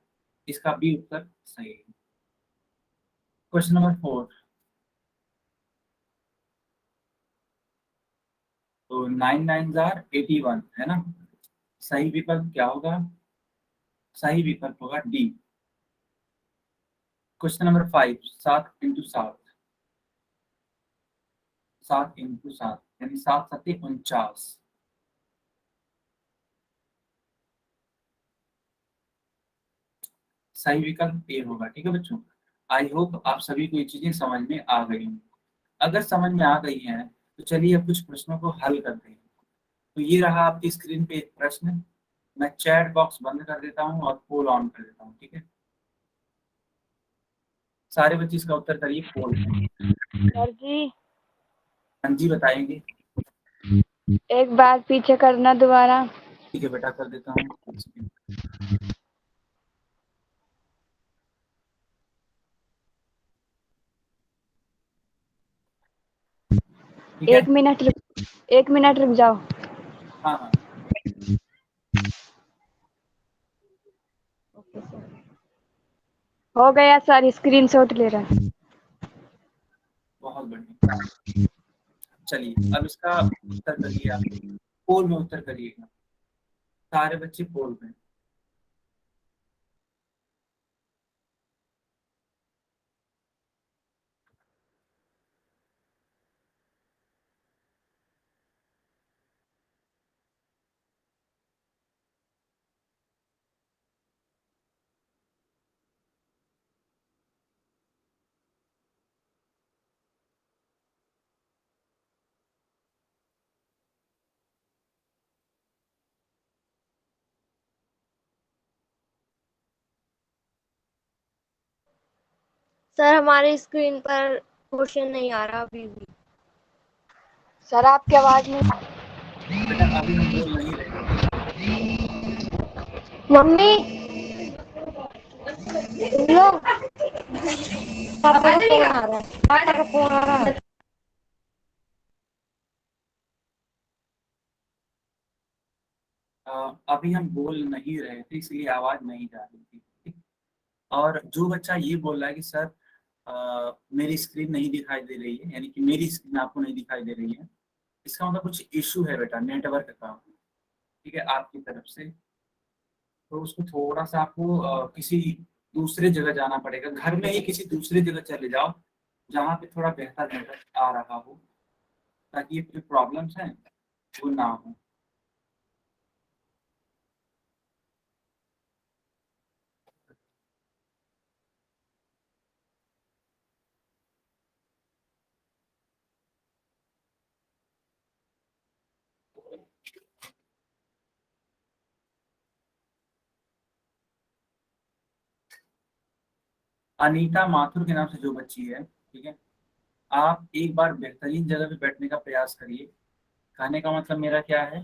इसका भी उत्तर सही है। क्वेश्चन नंबर 4, तो 9 9 आर 81, है ना। सही विकल्प क्या होगा? सही विकल्प होगा डी। क्वेश्चन नंबर 5, 7 × 7, 7 × 7 यानी 7×7 = 49। सही विकल्प ए होगा। ठीक है बच्चों, आई होप आप सभी को ये चीजें समझ में आ गई होंगी। अगर समझ में आ गई हैं तो चलिए अब कुछ प्रश्नों को हल करते हैं। तो ये रहा आपकी स्क्रीन पे एक प्रश्न। मैं चैट बॉक्स बंद कर देता हूँ और पोल ऑन कर देता हूँ, ठीक है। सारे बच्चे इसका उत्तर करिए पोल में। सर जी हाँ जी बताएंगे। एक बार पीछे करना दोबारा। ठीक है बेटा, कर देता हूँ। ठीक है। 1 मिनट रुक जाओ। हाँ हाँ ओके सर, हो गया सर, स्क्रीनशॉट ले रहा है। बहुत बढ़िया। चलिए अब इसका उत्तर करिए आप, पोल में उत्तर करिएगा। सारे बच्चे पोल में। सर हमारी स्क्रीन पर क्वेश्चन नहीं आ रहा अभी भी। सर आपकी आवाज नहीं। बेटा अभी हम बोल नहीं रहे, ठीक है। मम्मी लो, पापा का फोन आ रहा है, पापा का फोन आ रहा है। अभी हम बोल नहीं रहे थे इसलिए आवाज नहीं जा रही थी, ठीक? और जो बच्चा ये बोल रहा है कि सर मेरी स्क्रीन नहीं दिखाई दे रही है, यानी कि मेरी स्क्रीन आपको नहीं दिखाई दे रही है, इसका मतलब कुछ इशू है बेटा, नेटवर्क का, ठीक है, आपकी तरफ से। तो उसको थोड़ा सा आपको किसी दूसरे जगह जाना पड़ेगा, घर में ही किसी दूसरे जगह चले जाओ जहाँ पे थोड़ा बेहतर नेटवर्क आ रहा हो, ताकि ये जो प्रॉब्लम्स हैं वो ना हो। अनीता माथुर के नाम से जो बच्ची है, ठीक है, आप एक बार बेहतरीन जगह पे बैठने का प्रयास करिए। कहने का मतलब मेरा क्या है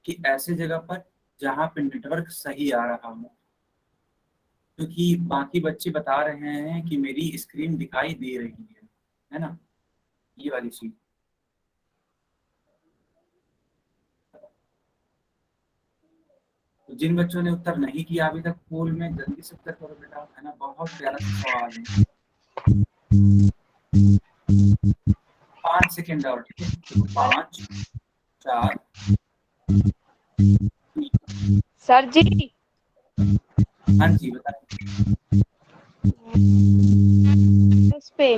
कि ऐसे जगह पर जहाँ पे नेटवर्क सही आ रहा हो, क्योंकि बाकी बच्चे बता रहे हैं कि मेरी स्क्रीन दिखाई दे रही है ना, ये वाली चीज। तो जिन बच्चों ने उत्तर नहीं किया अभी तक पोल में, जल्दी से उत्तर करो बेटा, है ना, बहुत प्यारा सा सवाल है। 5 सेकेंड और, ठीक है, देखो 5 4 सर जी हाँ जी बताएं। इस पे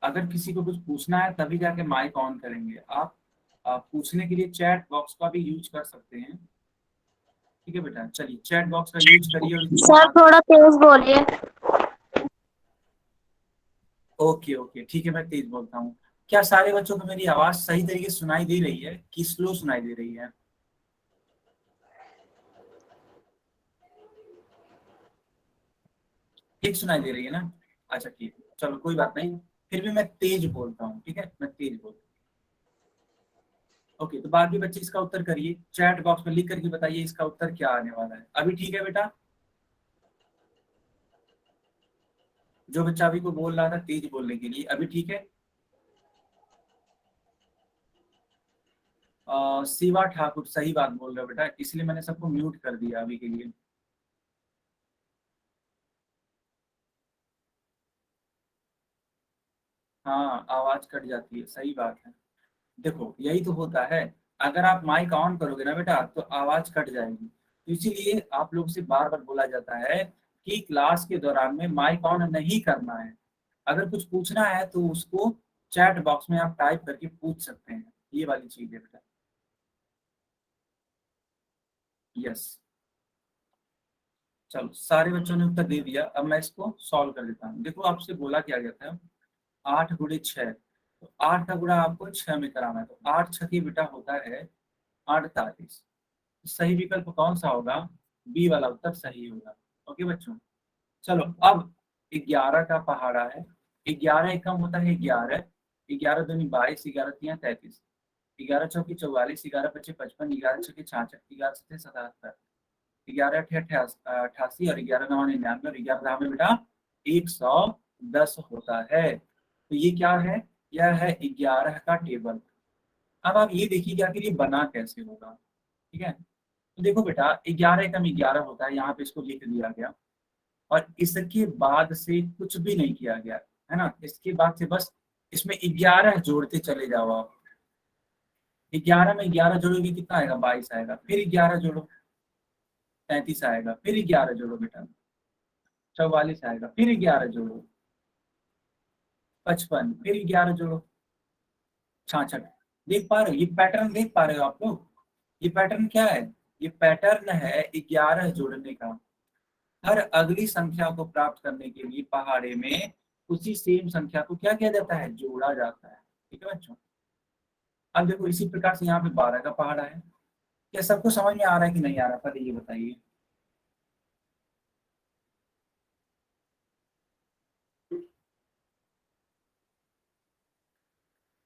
अगर किसी को कुछ पूछना है तभी जाके माइक ऑन करेंगे आप पूछने के लिए चैट बॉक्स का भी यूज कर सकते हैं, ठीक है बेटा। चलिए चैट बॉक्स का यूज करिए और सर थोड़ा तेज बोलिए। ओके ओके ठीक है, मैं तेज बोलता हूँ। क्या सारे बच्चों को मेरी आवाज सही तरीके से सुनाई दे रही है कि स्लो सुनाई दे रही है? ठीक सुनाई दे रही है ना? अच्छा ठीक है, चलो कोई बात नहीं, फिर भी मैं तेज बोलता हूँ, ठीक है, मैं तेज बोलता हूँ। ओके, तो बाकी बच्चे इसका उत्तर करिए, चैट बॉक्स में लिख करके बताइए इसका उत्तर क्या आने वाला है। अभी ठीक है बेटा? जो बच्चा अभी को बोल रहा था तेज बोलने के लिए, अभी ठीक है? शिवा ठाकुर सही बात बोल रहे हो बेटा, इसलिए मैंने सबको म्यूट कर दिया अभी के लिए। हाँ आवाज कट जाती है, सही बात है। देखो यही तो होता है, अगर आप माइक ऑन करोगे ना बेटा तो आवाज कट जाएगी। तो इसीलिए आप लोग से बार बार बोला जाता है कि क्लास के दौरान में माइक ऑन नहीं करना है। अगर कुछ पूछना है तो उसको चैट बॉक्स में आप टाइप करके पूछ सकते हैं, ये वाली चीज है बेटा। यस, चलो सारे बच्चों ने उत्तर दे दिया, अब मैं इसको सॉल्व कर देता हूँ। देखो आपसे बोला क्या गया था, 8 गुणे 6, तो 8 का गुणा आपको 6 में कराना है, तो 8 छठी बेटा होता है 48। सही विकल्प कौन सा होगा? बी वाला उत्तर सही होगा। ओके बच्चों, चलो अब 11 का पहाड़ा है। 11 एकम होता है 11, 11 दूनी 22, 11 तिया 33, 11 चौकी 44, 11 पच्चे 55, 11 छक्के 66, 11 सत्ते 77, 11 अठे 88 और 11 नवा 99 और 11 धाम में बेटा 110 होता है। तो ये क्या है? यह है 11 का टेबल। अब आप ये देखिए कि आखिर ये बना कैसे होगा, ठीक है। तो देखो बेटा 11 एकम 11 होता है, यहाँ पे इसको लिख दिया गया, और इसके बाद से कुछ भी नहीं किया गया, है ना। इसके बाद से बस इसमें 11 जोड़ते चले जाओ आप। 11 में 11 जोड़ोगे कितना आएगा? 22 आएगा, फिर 11 जोड़ो 33 आएगा, फिर 11 जोड़ो बेटा 44 आएगा, फिर 11 जोड़ो 55, फिर 11 जोड़ो 66। देख पा रहे हो ये पैटर्न? देख पा रहे हो आप लोग ये पैटर्न क्या है? ये पैटर्न है 11 जोड़ने का। हर अगली संख्या को प्राप्त करने के लिए पहाड़े में उसी सेम संख्या को क्या किया जाता है? जोड़ा जाता है, ठीक है बच्चों। अब देखो इसी प्रकार से यहाँ पे 12 का पहाड़ा है। क्या सबको समझ में आ रहा है कि नहीं आ रहा? पहले ये बताइए।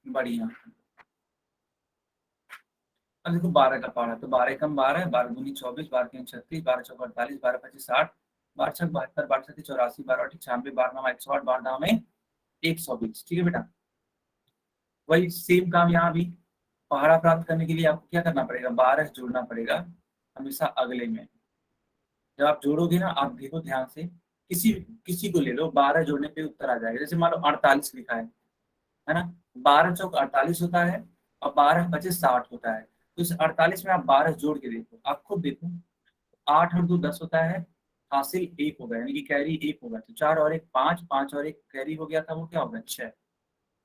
बढ़िया। अब देखो 12 का पहाड़ा, तो 12 कम 12, 12 दूनी 24, 12 तीन 36, 12 चौक 48, 12 पच्चीस 60, 12 छक 72, 12 सत्ती 84, 12 अठी 96, 12 नवा 108, 12 दाव में 120, ठीक है बेटा। वही सेम काम यहाँ भी, पहाड़ा प्राप्त करने के लिए आपको क्या करना पड़ेगा? 12 जोड़ना पड़ेगा हमेशा अगले में। जब आप जोड़ोगे ना, आप देखो ध्यान से, किसी किसी को ले लो, 12 जोड़ने पे उत्तर आ जाएगा। जैसे मान लो 48 लिखा है ना, 12 चौक 48 होता है और 12 पच्चीस 60 होता है। तो इस 48 में आप 12 जोड़ के देखो, आप खुद देखो, 8 और 2 10 होता है, हासिल 1 होगा, यानी कि कैरी 1 होगा, तो 4 और 1 5, 5 और 1 कैरी हो गया था, वो क्या होगा? 6।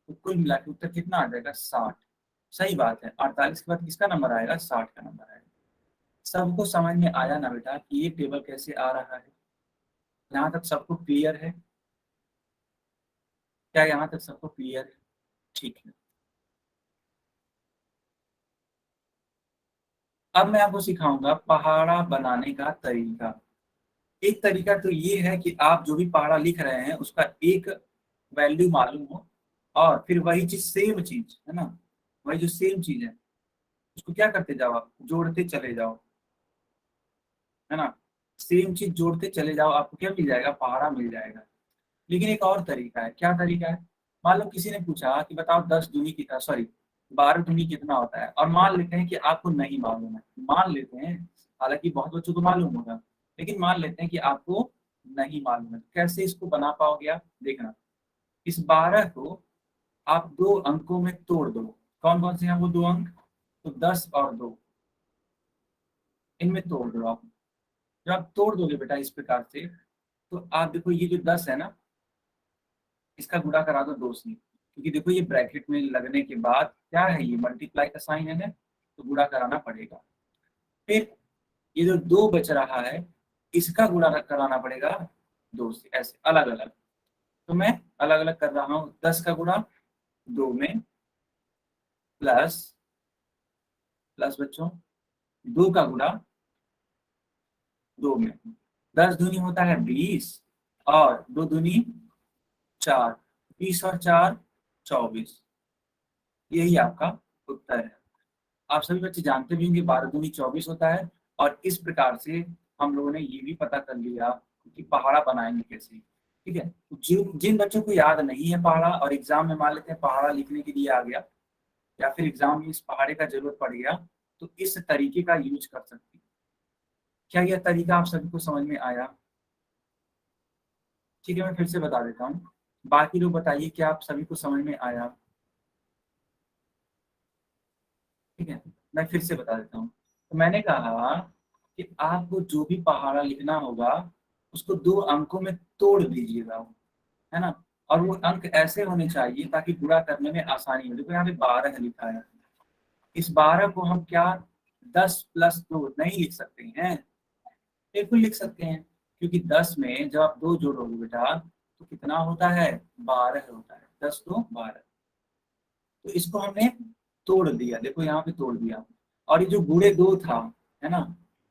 तो कुल मिला के उत्तर कितना आ जाएगा? 60। सही बात है, 48 के बाद किसका नंबर आएगा? 60 का नंबर आएगा। सबको समझ में आया ना बेटा कि ये टेबल कैसे आ रहा है? यहाँ तक सबको क्लियर है? क्या यहाँ तक सबको क्लियर है? ठीक है, अब मैं आपको सिखाऊंगा पहाड़ा बनाने का तरीका। एक तरीका तो ये है कि आप जो भी पहाड़ा लिख रहे हैं उसका एक वैल्यू मालूम हो, और फिर वही चीज सेम चीज है ना, वही जो सेम चीज है उसको क्या करते जाओ? आप जोड़ते चले जाओ, है ना। सेम चीज जोड़ते चले जाओ, आपको क्या मिल जाएगा? पहाड़ा मिल जाएगा। लेकिन एक और तरीका है। क्या तरीका है? मान लो किसी ने पूछा कि बताओ 10 दूनी कितना, सॉरी 12 दूनी कितना होता है, और मान लेते हैं कि आपको नहीं मालूम है। मान लेते हैं, हालांकि बहुत बच्चों को मालूम होगा, लेकिन मान लेते हैं कि आपको नहीं मालूम है। तो कैसे इसको बना पाओगे आप? देखना, इस 12 को आप दो अंकों में तोड़ दो। कौन कौन से हैं वो दो अंक? तो 10 और 2, इनमें तोड़ दो आप। जब आप तोड़ दोगे बेटा इस प्रकार से, तो आप देखो ये जो 10 है ना, इसका गुणा करा दो 2 से, क्योंकि देखो ये ब्रैकेट में लगने के बाद क्या है, ये मल्टीप्लाई का साइन है ना, तो गुणा कराना पड़ेगा। फिर ये जो 2 बच रहा है, इसका गुणा कराना पड़ेगा 2 से, ऐसे अलग अलग। तो मैं अलग अलग कर रहा हूँ। 10 का गुणा 2 में, प्लस प्लस बच्चों 2 का गुणा 2 में। 10 दूनी होता है 20, और 2 दूनी 4, 20 और 4 24। यही आपका उत्तर है। आप सभी बच्चे जानते भी होंगे 12 दूनी 24 होता है। और इस प्रकार से हम लोगों ने ये भी पता कर लिया कि पहाड़ा बनाएंगे कैसे। ठीक है, जिन बच्चों को याद नहीं है पहाड़ा, और एग्जाम में मान लेते हैं पहाड़ा लिखने के लिए आ गया, या फिर एग्जाम में इस पहाड़े का जरूरत पड़ गया, तो इस तरीके का यूज कर सकते हैं। क्या यह तरीका आप सभी को समझ में आया? ठीक है, मैं फिर से बता देता हूँ। बाकी लोग बताइए क्या आप सभी को समझ में आया? ठीक है, मैं फिर से बता देता हूँ। तो मैंने कहा कि आपको जो भी पहाड़ा लिखना होगा, उसको 2 अंकों में तोड़ दीजिएगा, है ना। और वो अंक ऐसे होने चाहिए ताकि गुणा करने में आसानी हो। देखो यहाँ पे 12 लिखा है, इस 12 को हम क्या 10 प्लस 2 नहीं लिख सकते हैं? बिल्कुल लिख सकते हैं, क्योंकि 10 में जब आप 2 जोड़ोगे बेटा, तो कितना होता है? 12 होता है। 10 2 12। तो इसको हमने तोड़ दिया, देखो यहाँ पे तोड़ दिया। और ये जो गुणे 2 था, है ना,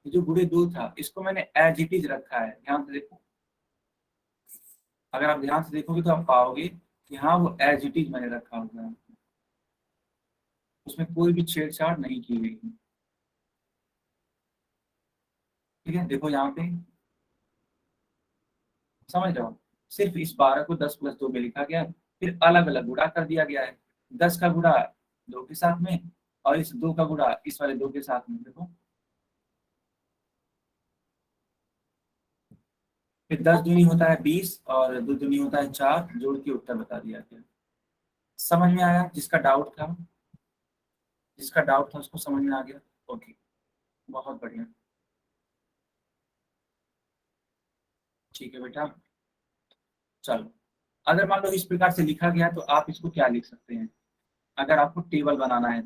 ये जो गुणे 2 था, इसको मैंने एज इट इज रखा है। ध्यान से देखो, अगर आप ध्यान से देखोगे तो आप पाओगे कि हाँ वो एज इट इज मैंने रखा हुआ है, उसमें कोई भी छेड़छाड़ नहीं की गई। ठीक है, देखो यहाँ पे समझ रहे हो, सिर्फ इस 12 को 10 प्लस 2 में लिखा गया है, फिर अलग अलग गुणा कर दिया गया है। 10 का गुणा 2 के साथ में, और इस 2 का गुणा इस वाले 2 के साथ में। देखो फिर 10 दूनी होता है 20, और 2 दूनी होता है 4, जोड़ के उत्तर बता दिया गया। समझ में आया? जिसका डाउट था, जिसका डाउट था उसको समझ में आ गया? ओके, बहुत बढ़िया। ठीक है बेटा, चलो। अगर मान लो इस प्रकार से लिखा गया, तो आप इसको क्या लिख सकते हैं? अगर आपको टेबल बनाना है,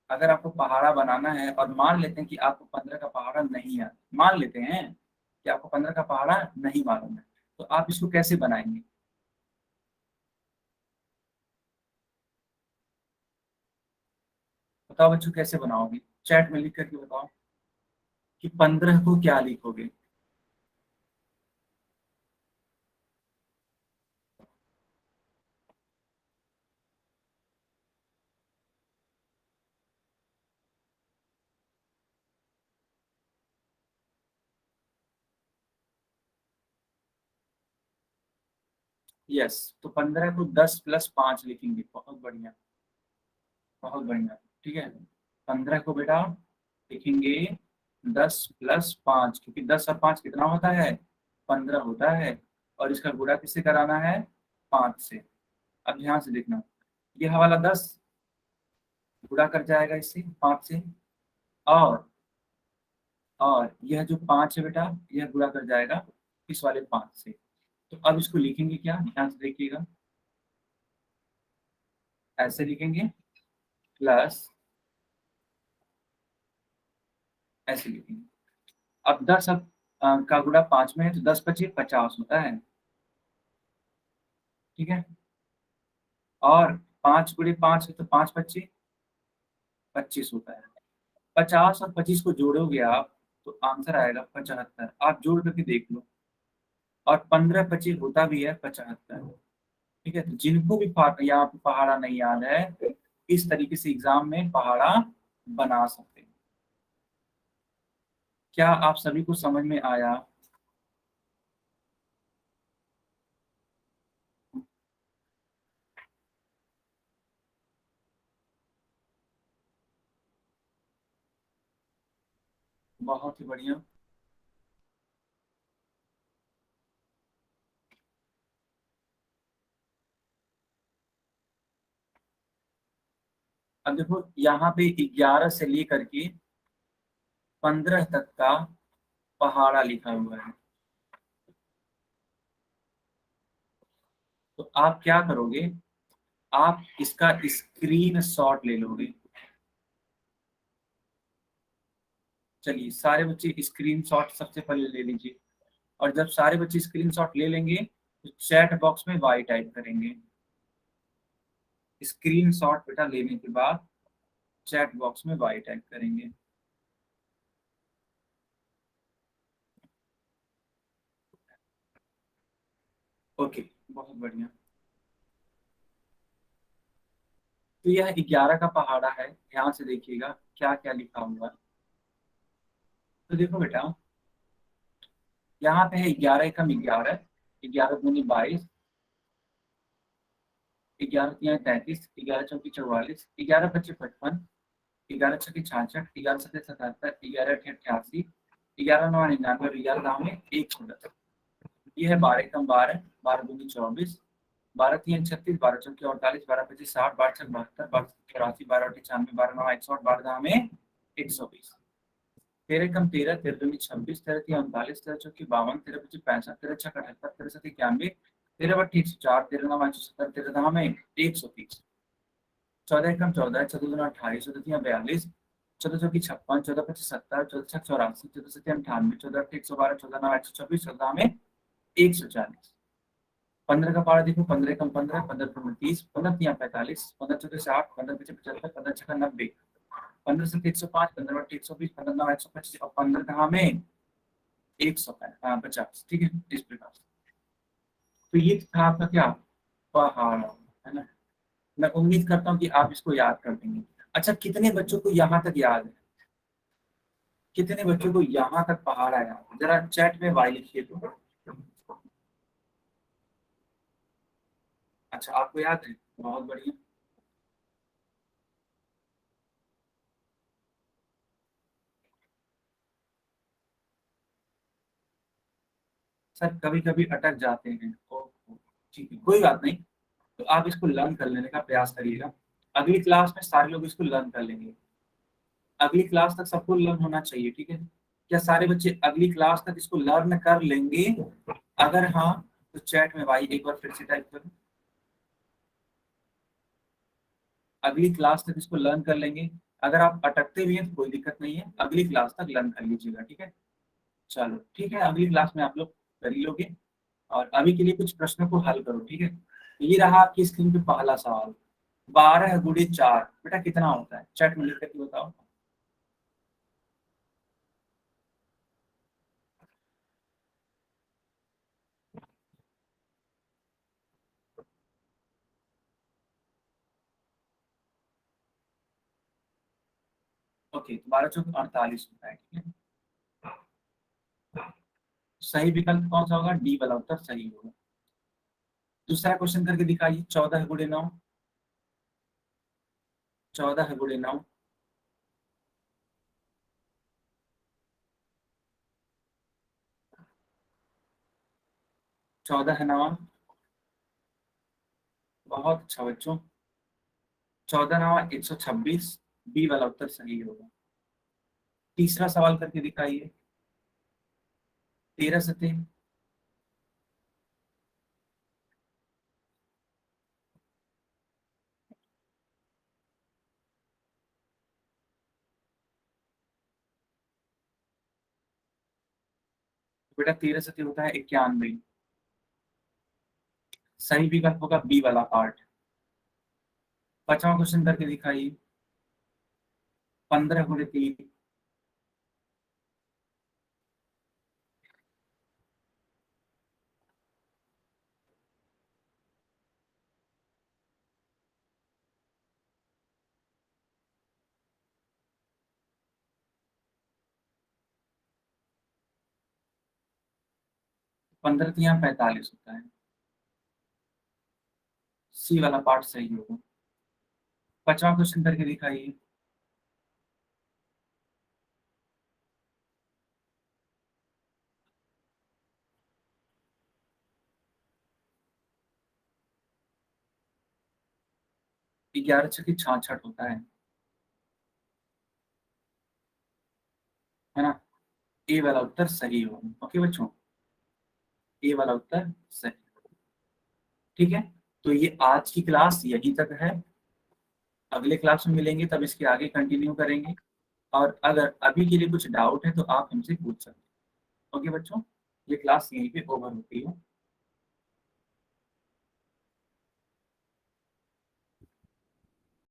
अगर आपको पहाड़ा बनाना है, और मान लेते हैं कि आपको 15 का पहाड़ा नहीं आता, मान लेते हैं कि आपको 15 का पहाड़ा नहीं मालूम है, तो आप इसको कैसे बनाएंगे? बताओ बच्चों, कैसे बनाओगे? चैट में लिख करके बताओ कि 15 को क्या लिखोगे। यस, तो 15 को 10 प्लस 5 लिखेंगे। बहुत बढ़िया, बहुत बढ़िया। ठीक है, 15 को बेटा लिखेंगे 10 प्लस 5, क्योंकि 10 और 5 कितना होता है? 15 होता है। और इसका गुणा किससे कराना है? 5 से। अब ध्यान से देखना, यह वाला 10 गुणा कर जाएगा इससे 5 से, और यह जो 5 है बेटा, यह गुणा कर जाएगा इस वाले 5 से। तो अब इसको लिखेंगे क्या? ध्यान से देखिएगा, ऐसे लिखेंगे, प्लस ऐसे लिखेंगे। अब 10 का गुणा 5 में है, तो 10 पचे 50 होता है। ठीक है, और 5 गुणे 5 है, तो 5 पच्चे 25 होता है। 50 और 25 को जोड़ोगे आप, तो आंसर आएगा 75। आप जोड़ करके देख लो, और 15 25 होता भी है 75। ठीक है, तो जिनको भी यहाँ पे पहाड़ा नहीं याद है, इस तरीके से एग्जाम में पहाड़ा बना सकते हैं। क्या आप सभी को समझ में आया? बहुत ही बढ़िया। अब देखो यहाँ पे 11 से लेकर के 15 तक का पहाड़ा लिखा हुआ है। तो आप क्या करोगे, आप इसका स्क्रीन शॉट ले लोगे। चलिए सारे बच्चे स्क्रीन शॉट सबसे पहले ले लीजिए, और जब सारे बच्चे स्क्रीन शॉट ले लेंगे तो चैट बॉक्स में वाई टाइप करेंगे। स्क्रीन शॉट बेटा लेने के बाद चैट बॉक्स में वाई टाइप करेंगे। ओके, बहुत बढ़िया। तो यह 11 का पहाड़ा है, ध्यान से देखिएगा क्या क्या लिखा हुआ है। तो देखो बेटा, यहाँ पे है 11 एकम 11, 11 दूनी 22, 11 तिया 33, 11 चौकी 44, 11 पच्चीस 55, 11 छक्के 66, 11 सत्ते 77, 11 अठे 88, 11 नौ 99 और 11 दाव में 110। ये है 12 एकम 12, 12 दूनी 24, 12 तीन 36, 12 चौकी 48, 12 पच्चीस 60, 12 छक 72, 12 84, 12 अठे 96, 12 नौ 160, 12 दाव में 120। 13 कम 13, 13 दूनी 26, 13 तीन 39, 13 चौकी 52, 13 पच्चीस 65, 13 छक 78, 13 सत्ते 91, 13 बट्टी 104, 13 नौ 170, 13 दाव में 130। 14 एकम 14, 14 दूना 28, 14 तीन 42, 14 चौकी 56, 14 पच्चीस 70, 14 छक 84, 14 सत्ते 98, 14 अठे 112, 14 नौ 126, 14 दाव में 140। 15 का पारा देखो, 15 एकम 15, 15 दूनी 30, 15 तिया 45, 15 चौके 60, 15 पच्चीस 75, 15 छक्का 90, 15 से 105, 15 बटे 120, 15 नौ 125 और 15 कहाँ में 150। ठीक है, इस प्रकार से। तो ये था आपका क्या, पहाड़, है ना। मैं उम्मीद करता हूँ कि आप इसको याद कर देंगे। अच्छा, कितने बच्चों को यहाँ तक याद है, कितने बच्चों को यहाँ तक पहाड़ आया, जरा चैट में वाई लिखिए तो। अच्छा, आपको याद है, बहुत बढ़िया। सर कभी कभी अटक जाते हैं तो ठीक है, कोई बात नहीं। तो आप इसको लर्न कर लेने का प्रयास करिएगा। अगली क्लास में सारे लोग इसको लर्न कर लेंगे। अगली क्लास तक सबको लर्न होना चाहिए, ठीक है। क्या सारे बच्चे अगली क्लास तक इसको लर्न कर लेंगे? अगर हाँ तो चैट में भाई एक बार फिर से टाइप करो, अगली क्लास तक इसको लर्न कर लेंगे। अगर आप अटकते भी हैं तो कोई दिक्कत नहीं है, अगली क्लास तक लर्न कर लीजिएगा, ठीक है। चलो ठीक है, अगली क्लास में आप लोग कर ही लोगे। और अभी के लिए कुछ प्रश्नों को हल करो, ठीक है। ये रहा आपकी स्क्रीन पे पहला सवाल, 12 गुणे 4 बेटा कितना होता है, चैट में लिख करके बताओ। ओके, तो 12 चौक 48 होता है, ठीक है। सही विकल्प कौन सा होगा, डी वाला उत्तर सही होगा। दूसरा क्वेश्चन करके दिखाइए, 14 गुणे 9, 14 गुणे 9, 14 है 9, बहुत अच्छा बच्चों, 14 9 126, बी वाला उत्तर सही होगा। तीसरा सवाल करके दिखाइए, 13 सते, बेटा 13 सते होता है 91, सही विकल्प होगा बी वाला पार्ट। पांचवा क्वेश्चन करके दिखाइए, 15 गुणे 3, पंद्रह तिया 45 होता है, सी वाला पार्ट सही होगा। पांचवा क्वेश्चन करके दिखाइए, 11 छक्के 66 होता है ना। ए वाला उत्तर सही होगा। ओके बच्चों, ए वाला उत्तर सही। ठीक है, तो ये आज की क्लास यहीं तक है। अगले क्लास में मिलेंगे तब इसके आगे कंटिन्यू करेंगे। और अगर अभी के लिए कुछ डाउट है तो आप हमसे पूछ सकते हैं। ओके बच्चों, ये क्लास यहीं पे ओवर होती है।